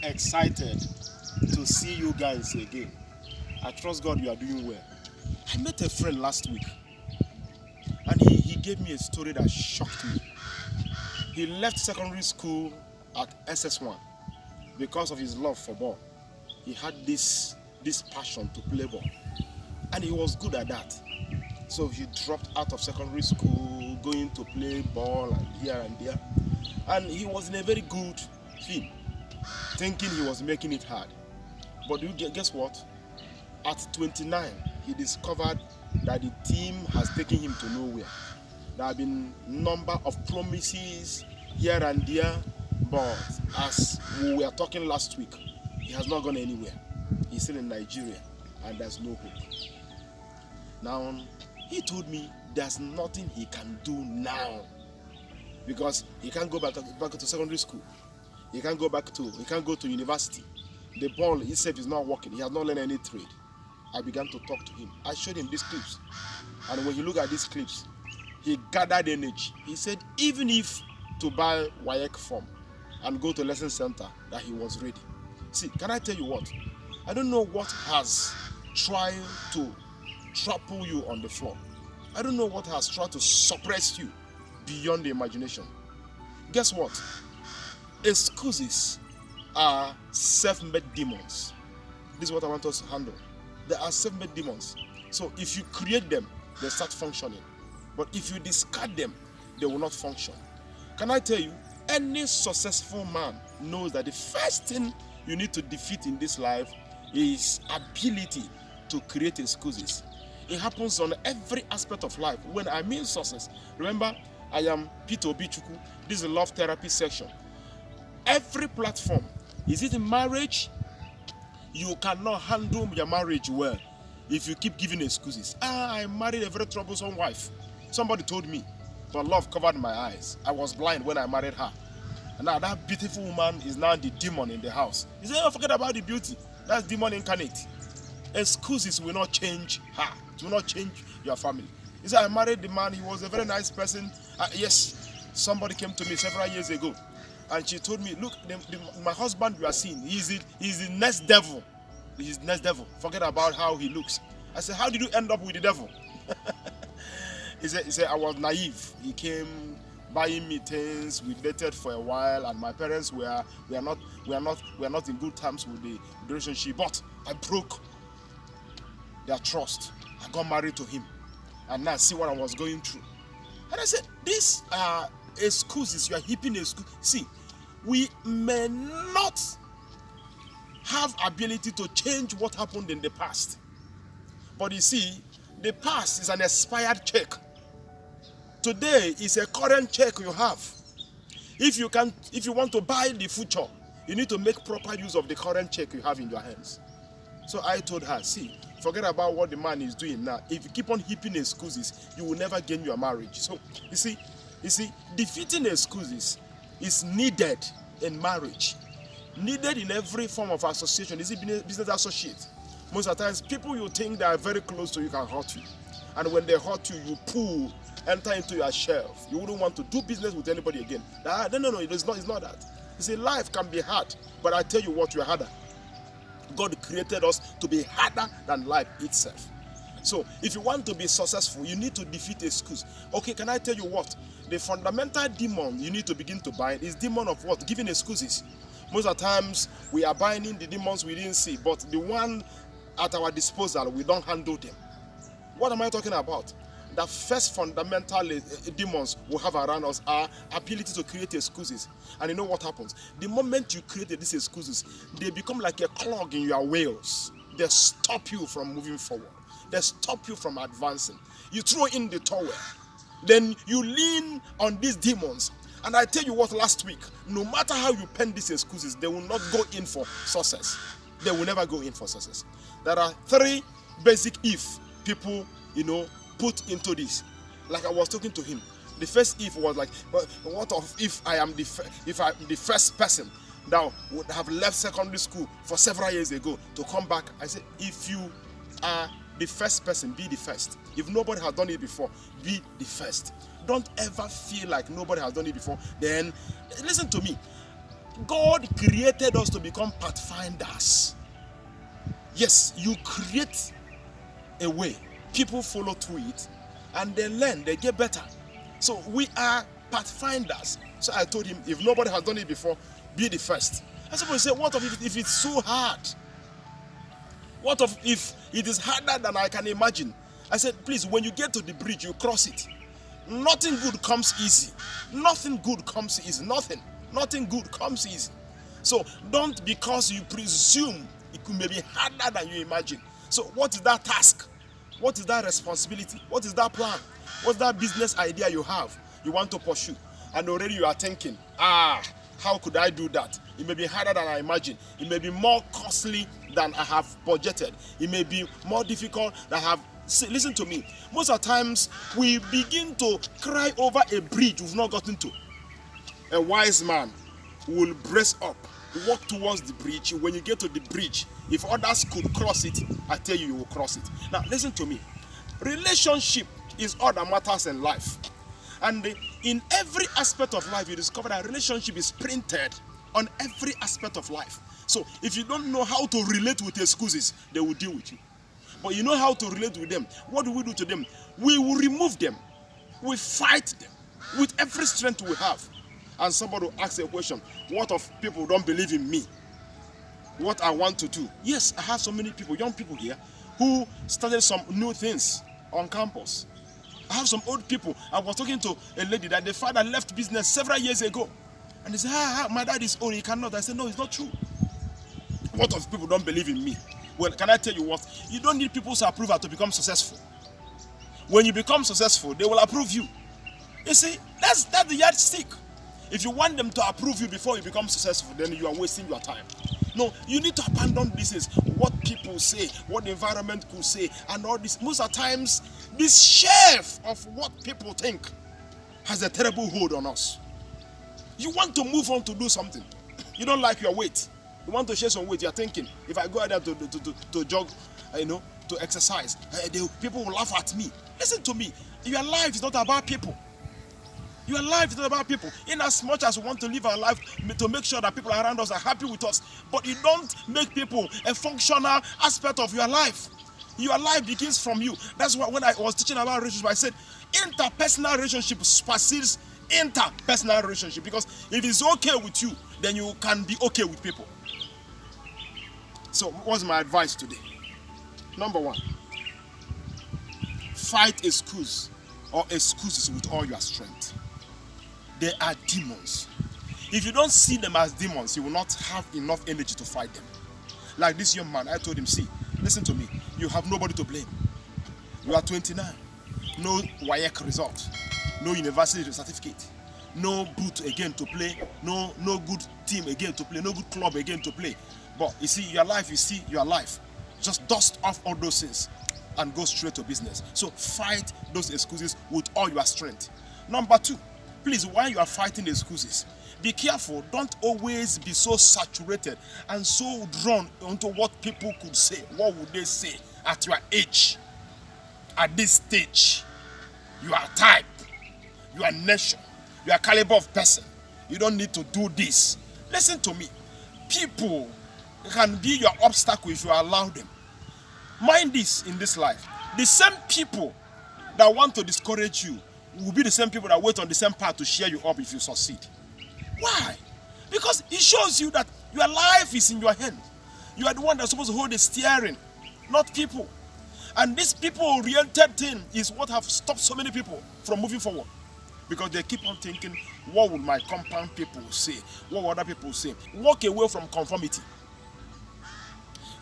excited to see you guys again. I trust God you are doing well. I met a friend last week and he gave me a story that shocked me. He left secondary school at SS1 because of his love for ball. He had this passion to play ball and he was good at that. So he dropped out of secondary school, going to play ball and here and there. And he was in a very good thing, thinking he was making it hard. But guess what? At 29, he discovered that the team has taken him to nowhere. There have been number of promises here and there, but as we were talking last week, he has not gone anywhere. He's still in Nigeria and there's no hope. Now, he told me there's nothing he can do now because he can't go back to secondary school. He can't go to university. The ball itself is not working. He has not learned any trade. I began to talk to him. I showed him these clips. And when you look at these clips, he gathered energy. He said even if to buy WAEC form and go to lesson center, that he was ready. See, can I tell you what? I don't know what has tried to trample you on the floor. I don't know what has tried to suppress you beyond the imagination. Guess what? Excuses are self-made demons. This is what I want us to handle. They are self-made demons. So if you create them, they start functioning. But if you discard them, they will not function. Can I tell you, any successful man knows that the first thing you need to defeat in this life is ability to create excuses. It happens on every aspect of life. When I mean success, remember, I am Peter Obichuku. This is a love therapy section. Every platform, is it in marriage? You cannot handle your marriage well if you keep giving excuses. I married a very troublesome wife. Somebody told me, but love covered my eyes. I was blind when I married her. And now that beautiful woman is now the demon in the house. He said, oh, forget about the beauty. That's demon incarnate. Excuses will not change her. It will not change your family. He said, I married the man. He was a very nice person. Yes, somebody came to me several years ago. And she told me, look, my husband you are seeing, he's the next devil. He's the next devil. Forget about how he looks. I said, how did you end up with the devil? He said, I was naive. He came buying me things. We dated for a while, and my parents we are not in good terms with the relationship. But I broke their trust. I got married to him, and now see what I was going through. And I said, these are excuses. You are heaping excuses. See, we may not have ability to change what happened in the past, but you see, the past is an expired check. Today is a current check you have. If you want to buy the future, you need to make proper use of the current check you have in your hands. So I told her, see, forget about what the man is doing now. If you keep on heaping excuses, you will never gain your marriage. So you see, defeating excuses is needed in marriage, needed in every form of association. Is it business associate? Most of the times, people you think they are very close to you can hurt you, and when they hurt you, you enter into your shelf. You wouldn't want to do business with anybody again. No, it's not that. You see, life can be hard, but I tell you what, you are harder. God created us to be harder than life itself. So if you want to be successful, you need to defeat excuse. Okay, can I tell you what? The fundamental demon you need to begin to bind is demon of what? Giving excuses. Most of the times we are binding the demons we didn't see, but the one at our disposal, we don't handle them. What am I talking about? The first fundamental demons we have around us are ability to create excuses. And you know what happens? The moment you create these excuses, they become like a clog in your wheels. They stop you from moving forward. They stop you from advancing. You throw in the towel. Then you lean on these demons. And I tell you what, last week, no matter how you pen these excuses, they will not go in for success. They will never go in for success. There are three basic if people, put into this. Like I was talking to him. The first if was like, what if I'm the first person that would have left secondary school for several years ago to come back? I said, if you are the first person, be the first. If nobody has done it before, be the first. Don't ever feel like nobody has done it before. Then, listen to me. God created us to become pathfinders. Yes, you create a way, people follow through it, and they learn, they get better. So we are pathfinders. So I told him, if nobody has done it before, be the first. And somebody said, what if it's so hard? What if it is harder than I can imagine? I said, please, when you get to the bridge, you cross it. Nothing good comes easy. Nothing good comes easy. Nothing good comes easy. So don't, because you presume it could maybe harder than you imagine. So what is that task? What is that responsibility? What is that plan? What's that business idea you have, you want to pursue? And already you are thinking, how could I do that? It may be harder than I imagine. It may be more costly than I have budgeted. It may be more difficult than I have. See, listen to me. Most of the times we begin to cry over a bridge we've not gotten to. A wise man will brace up, walk towards the bridge. When you get to the bridge, if others could cross it, I tell you, you will cross it. Now, listen to me. Relationship is all that matters in life. And in every aspect of life, you discover that relationship is printed on every aspect of life. So if you don't know how to relate with excuses, they will deal with you. But you know how to relate with them. What do we do to them? We will remove them. We fight them with every strength we have. And somebody will ask a question, what if people don't believe in me? What I want to do? Yes, I have so many people, young people here, who started some new things on campus. I have some old people. I was talking to a lady that the father left business several years ago. And they said, my dad is old, he cannot. I said, no, it's not true. What if people don't believe in me? Well, can I tell you what? You don't need people's approval to become successful. When you become successful, they will approve you. You see, that's the yardstick. If you want them to approve you before you become successful, then you are wasting your time. No, you need to abandon this is what people say, what the environment could say, and all this. Most of the times, this chef of what people think has a terrible hold on us. You want to move on to do something. You don't like your weight. You want to share some weight. You're thinking, if I go out there to jog, to exercise, people will laugh at me. Listen to me. Your life is not about people. Your life is not about people. In as much as we want to live our life to make sure that people around us are happy with us, but you don't make people a functional aspect of your life. Your life begins from you. That's why when I was teaching about relationship, I said interpersonal relationship supersedes interpersonal relationship, because if it's okay with you, then you can be okay with people. So what's my advice today? Number one, fight excuses with all your strength. They are demons. If you don't see them as demons, you will not have enough energy to fight them. Like this young man, I told him, see, listen to me, you have nobody to blame. You are 29, no WAEC result, no university certificate, no boot again to play, no good team again to play, no good club again to play. But you see your life, just dust off all those things and go straight to business. So fight those excuses with all your strength. Number two, please, while you are fighting excuses, be careful. Don't always be so saturated and so drawn into what people could say. What would they say at your age? At this stage, you are type, you are nation, you are caliber of person. You don't need to do this. Listen to me. People can be your obstacle if you allow them. Mind this in this life. The same people that want to discourage you will be the same people that wait on the same path to cheer you up if you succeed. Why? Because it shows you that your life is in your hand. You are the one that's supposed to hold the steering, not people. And this people-oriented thing is what have stopped so many people from moving forward. Because they keep on thinking, what would my compound people say? What would other people say? Walk away from conformity.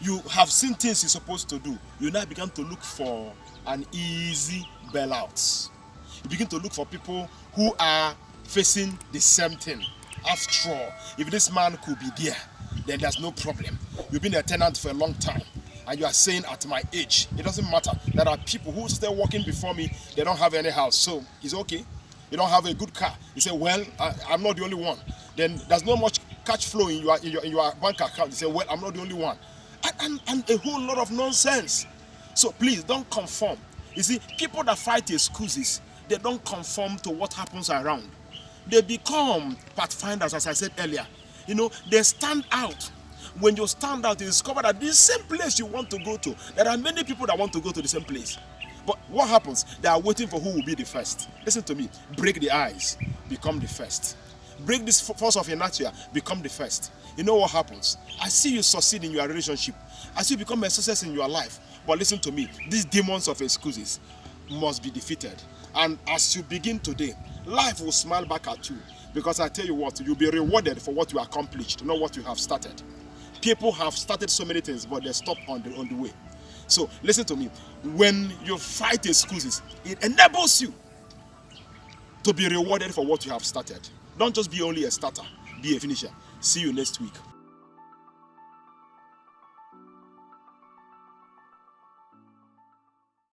You have seen things you're supposed to do. You now begin to look for an easy bailout. You begin to look for people who are facing the same thing. After all, if this man could be there, then there's no problem. You've been a tenant for a long time, and you are saying at my age, it doesn't matter. There are people who stay walking before me, they don't have any house, so it's okay. You don't have a good car. You say, well, I'm not the only one. Then there's not much cash flow in your bank account. You say, well, I'm not the only one. And a whole lot of nonsense. So please don't conform. You see, people that fight excuses, they don't conform to what happens around. They become pathfinders, as I said earlier. They stand out. When you stand out, you discover that the same place you want to go to, there are many people that want to go to the same place. But what happens? They are waiting for who will be the first. Listen to me. Break the ice, become the first. Break this force of inertia, become the first. You know what happens? I see you succeed in your relationship. I see you become a success in your life. But listen to me. These demons of excuses must be defeated. And as you begin today, life will smile back at you. Because I tell you what, you'll be rewarded for what you accomplished, not what you have started. People have started so many things, but they stop on the way. So listen to me. When you fight excuses, it enables you to be rewarded for what you have started. Don't just be only a starter, be a finisher. See you next week.